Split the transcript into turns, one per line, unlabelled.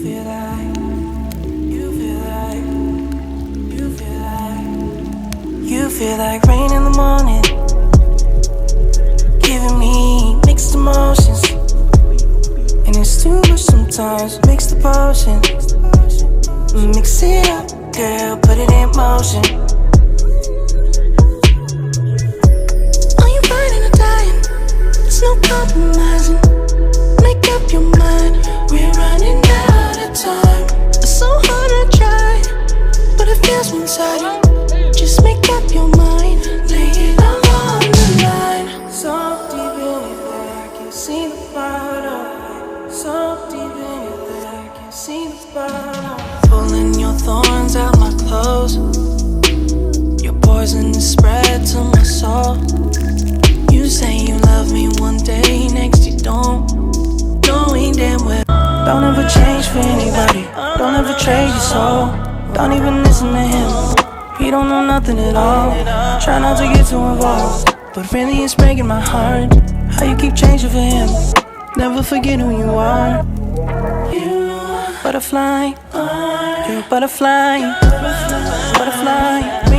feel like, you feel like, you feel like, you feel like rain in the morning, giving me mixed emotions, and it's too much sometimes. Mix the potion, mix it up, girl, put it in motion. Are you burning or dying? There's no compromising. Make up your mind, we're running out of time. It's so hard to try, but it feels inside you. Just make up your mind, lay it all on the line. So deep in it that I can't see the bottom. So deep in it that I can't see the bottom. Pulling your thorns out my clothes. Your poison is spread to my soul. You say you love me one day, next you don't. Knowing damn well, don't ever change for anybody. Don't ever trade your soul. Don't even listen to him, he don't know nothing at all. Try not to get too involved, but really it's breaking my heart how you keep changing for him. Never forget who you are. You butterfly, you're a butterfly, butterfly.